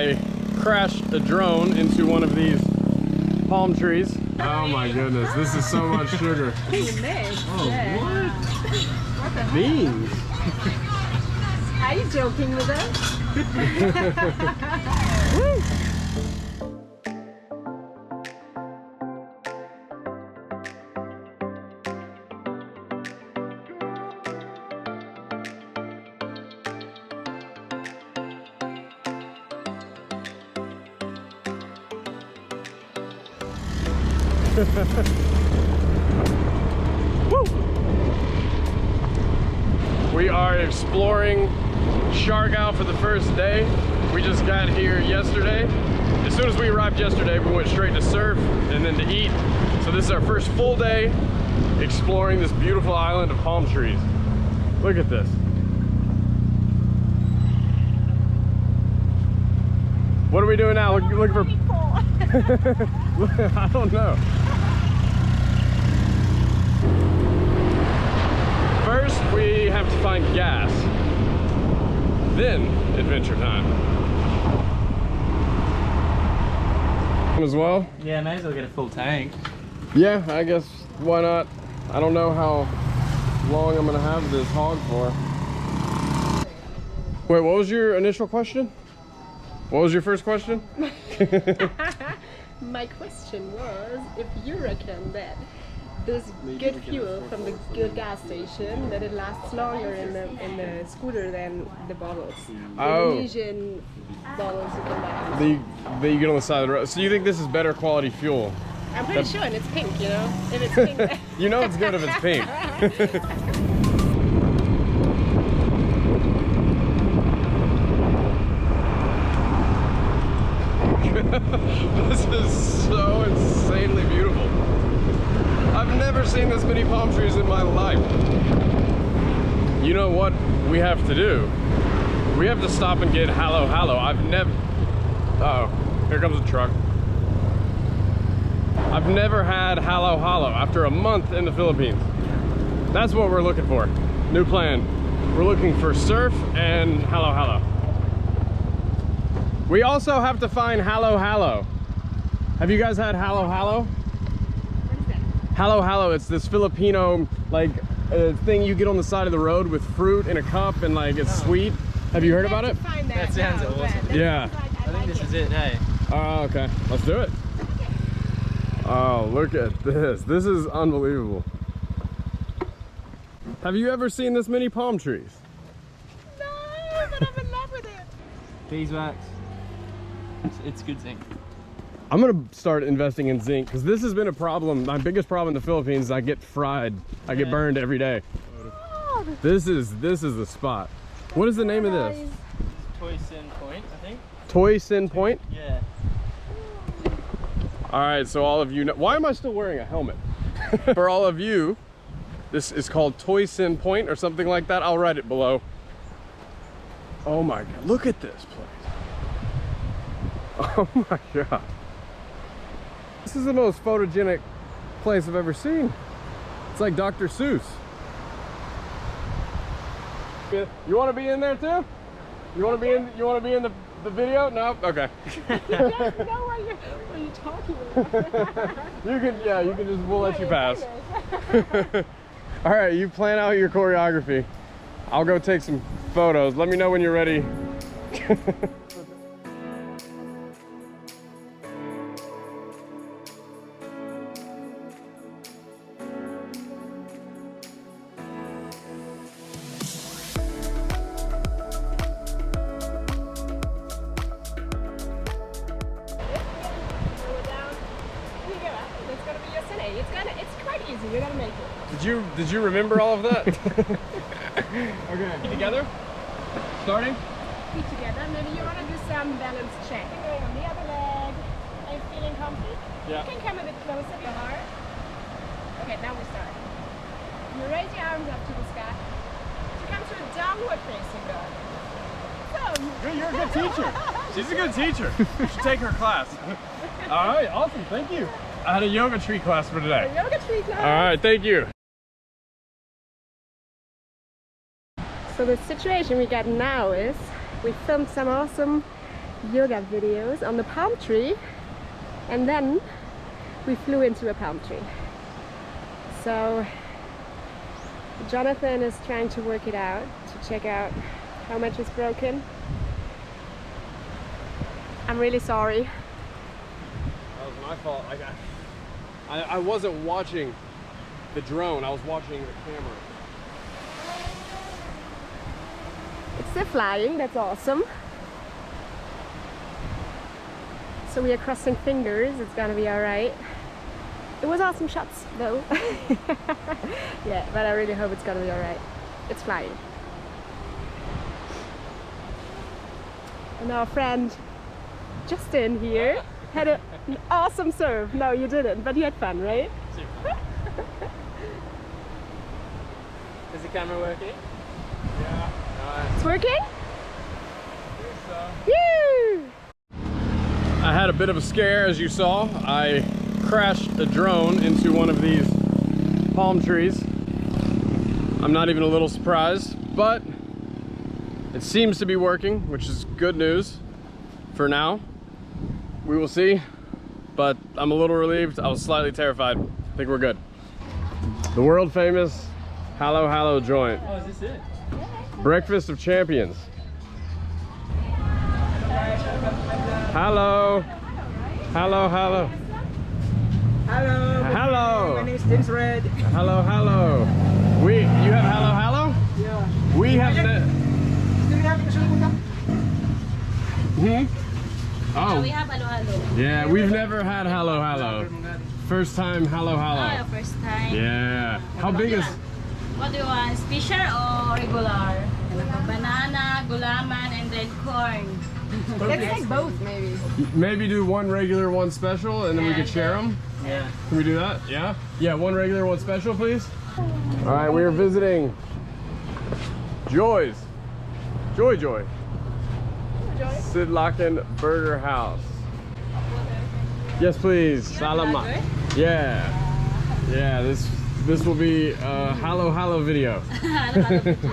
I crashed a drone into one of these palm trees. Oh my goodness, this is so much sugar. Oh, what? What the beans? Are you joking with us? Woo! Woo! We are exploring Siargao for the first day. We just got here yesterday. As soon as we arrived yesterday, we went straight to surf and then to eat. So this is our first full day exploring this beautiful island of palm trees. Look at this. What are we doing now? Looking for... I don't know. First, we have to find gas. Then, adventure time. As well? Yeah, may as well get a full tank. Yeah, I guess, why not? I don't know how long I'm gonna have this hog for. Wait, what was your initial question? What was your first question? My question was if you reckon that this good fuel from the good gas station, that it lasts longer in the scooter than the bottles. Oh. The Indonesian bottles you can buy. That you get on the side of the road. So you think this is better quality fuel? I'm pretty sure, and it's pink, you know? If it's pink. You know it's good if it's pink. This is so insanely beautiful. I've never seen this many palm trees in my life. You know what we have to do? We have to stop and get halo halo. I've never... Uh-oh, here comes a truck. I've never had halo halo after a month in the Philippines. That's what we're looking for. New plan. We're looking for surf and halo halo. We also have to find halo halo. Have you guys had halo halo? What is that? Halo halo, it's this Filipino like thing you get on the side of the road with fruit in a cup and like it's sweet. Have you heard about it? That sounds awesome. Yeah. I think this is it, hey? Oh, okay. Let's do it. Oh, look at this. This is unbelievable. Have you ever seen this many palm trees? No, but I'm in love with it. Beeswax. It's good zinc. I'm gonna start investing in zinc because this has been a problem. My biggest problem in the Philippines is I get fried. I get burned every day. Oh, This is the spot. What is the name of this? Toy Sin Point, I think. Toy Sin Point? Yeah. All right, so all of you know, why am I still wearing a helmet? For all of you, this is called Toy Sin Point or something like that. I'll write it below. Oh my God, look at this place. Oh my God. This is the most photogenic place I've ever seen. It's like Dr. Seuss. You want to be in there too? You want to be in? You want to be in the video? No. Okay. you guys know what you're talking about. You can. Yeah. You can just. We'll let you pass. All right. You plan out your choreography. I'll go take some photos. Let me know when you're ready. It's quite easy. You're gonna make it. Did you remember all of that? Okay. Together. Starting. Feet together. Maybe you want to do some balance check. Going on the other leg. Are you feeling comfy? Yeah. You can come a bit closer to your heart. Okay, now we start. You raise your arms up to the sky. To come to a downward facing dog. So. You're a good teacher. She's a good teacher. You should take her class. All right. Awesome. Thank you. I had a yoga tree class for today. A yoga tree class. All right, thank you. So the situation we got now is we filmed some awesome yoga videos on the palm tree, and then we flew into a palm tree. So Jonathan is trying to work it out to check out how much is broken. I'm really sorry. That was my fault. I wasn't watching the drone, I was watching the camera. It's still flying, that's awesome. So we are crossing fingers, it's gonna be alright. It was awesome shots though. Yeah, but I really hope it's gonna be alright. It's flying. And our friend Justin here had an awesome surf. No, you didn't, but you had fun, right? Super. Is the camera working? Yeah. It's working? I think so. Woo! I had a bit of a scare, as you saw. I crashed a drone into one of these palm trees. I'm not even a little surprised, but it seems to be working, which is good news for now. We will see, but I'm a little relieved. I was slightly terrified. I think we're good. The world famous Hallo Hallo joint. Oh, is this it? Breakfast of Champions. Hello. Hello, hello. Hello. Hello. My name is James Red. Hello, hello. You have hello, hello? Yeah. We have Oh. We have hello hello. Yeah, we've never had hello, hello. First time hello, Oh, hello. your first time. Yeah. How big is? What do you want? Special or regular? Banana, gulaman, and then corn. Let's take both, maybe. Maybe do one regular, one special, and then we could share them. Yeah. Can we do that? Yeah? Yeah, one regular, one special, please. All right, we are visiting Joy. Joy. Sidlaken Burger House. Yes, please. Salamat. Yeah. Yeah, this will be a Hallo Hallo video.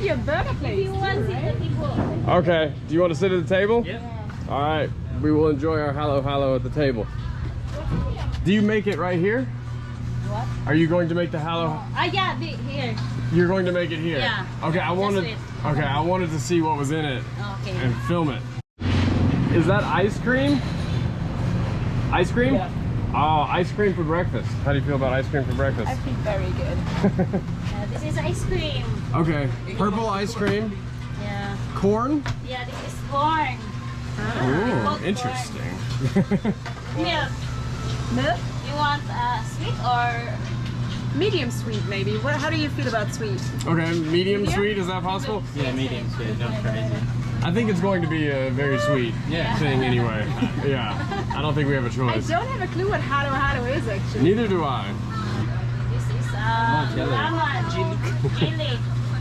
Your burger place. You want to sit the table? Okay, do you want to sit at the table? Yep. All right, we will enjoy our Hallo Hallo at the table. Do you make it right here? What? Are you going to make the Hallo? Yeah, here. You're going to make it here? Yeah. Okay, I wanted to see what was in it Okay. and film it. Is that ice cream? Ice cream? Yeah. Oh, ice cream for breakfast. How do you feel about ice cream for breakfast? I feel very good. This is ice cream. Okay, purple ice cream, Yeah. corn. Yeah, this is corn. Ooh, Cold interesting. Milk. Milk? You want sweet or? Medium sweet, maybe. How do you feel about sweet? Okay, medium sweet, is that possible? Yeah, medium sweet, not crazy. I think it's going to be a very sweet thing anyway. Yeah, I don't think we have a I choice. don't have a clue what Hallo Hallo is, actually. Neither do I. This is jelly. gulaman. Jelly.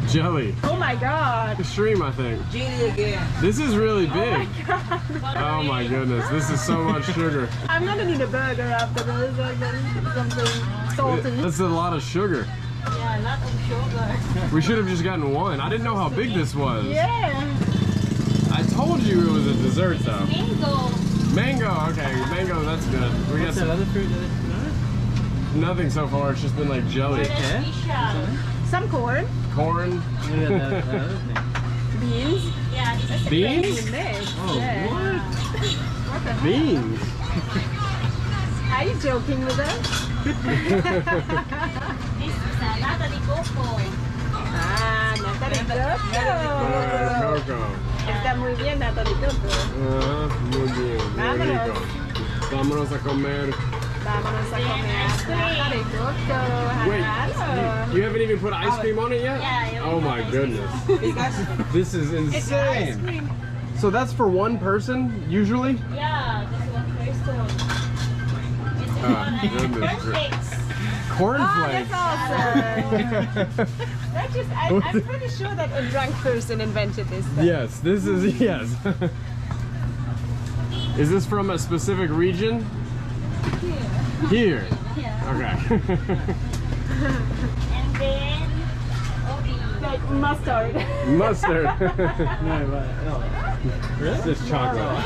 Jelly. Oh my god. Extreme, I think. Jelly again. This is really big. God. Oh my goodness, this is so much sugar. I'm gonna need a burger after this. I'm gonna need something salty. That's a lot of sugar. Yeah, a lot of sugar. We should have just gotten one. I didn't know how big this was. Yeah. I told you it was a dessert though. Mango. Mango, okay, mango, that's good. We got What's that some, other fruit that is nothing so far, it's just been like jelly. That's special. Some corn. Corn. Yeah, that other thing. Beans. Yeah, this is Beans? Mix. Oh, yeah. What? What the heck? Beans. Are you joking with us? This is nata de coco. Ah, nata de coco. Coco. Está muy bien nata de coco. Muy bien, muy Vámonos. rico. Vámonos a comer. Vámonos a comer nata de coco. Wait, Hello. you haven't even put ice cream on it yet? Yeah, Oh my goodness. This is It's ice insane. cream. So that's for one person, usually? Yeah, this one person. It's goodness. perfect. Oh, Cornflakes. that's awesome. That's just, I'm pretty sure that a drunk person invented this stuff. Yes, this is, yes. Is this from a specific region? Here. Yeah. Okay. And then, okay. Like mustard. Mustard. No, but, no. It's just chocolate.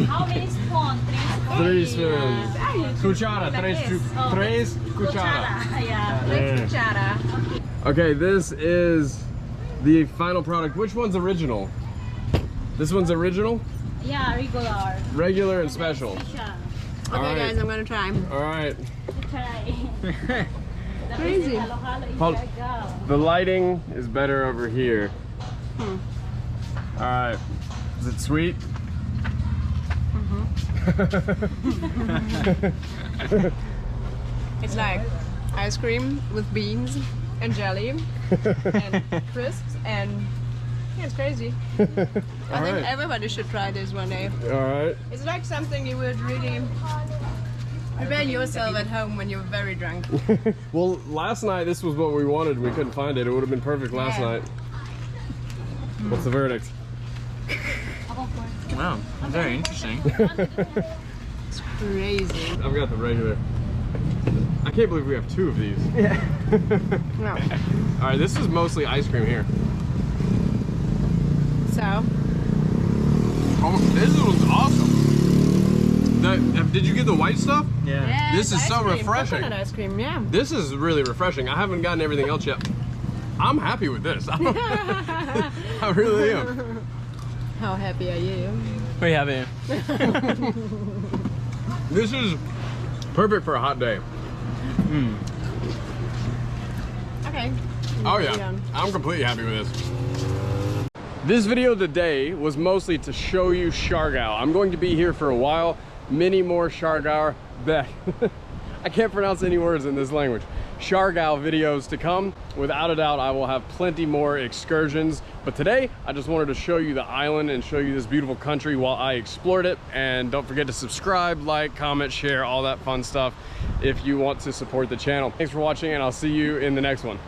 How many spoons? 3 spoons. Cuchara, tres cuchara. Yeah. Okay, this is the final product. Which one's original? This one's original? Yeah, regular. Regular and special. Special. Okay, guys, I'm gonna try. All right. Try. Crazy. Paul, the lighting is better over here. All right. Is it sweet? It's like ice cream with beans and jelly and crisps, and yeah, it's crazy. I think everybody should try this one day. All right. It's like something you would really prepare yourself at home when you're very drunk. Well, last night this was what we wanted. We couldn't find it. It would have been perfect last night. What's the verdict? Wow, very interesting. It's crazy. I've got the regular. I can't believe we have 2 of these. Yeah. No. All right, this is mostly ice cream here. So, Oh, this was awesome. Did you get the white stuff? Yeah. yeah, This is ice so cream, refreshing. coconut ice cream, yeah. This is really refreshing. I haven't gotten everything else yet. I'm happy with this. I really am. How happy are you? We have it. This is perfect for a hot day. Okay. Oh yeah, I'm completely happy with this. This video today was mostly to show you Siargao. I'm going to be here for a while. Many more Siargao. I can't pronounce any words in this language. Siargao videos to come. Without a doubt, I will have plenty more excursions. But today, I just wanted to show you the island and show you this beautiful country while I explored it. And don't forget to subscribe, like, comment, share, all that fun stuff if you want to support the channel. Thanks for watching, and I'll see you in the next one.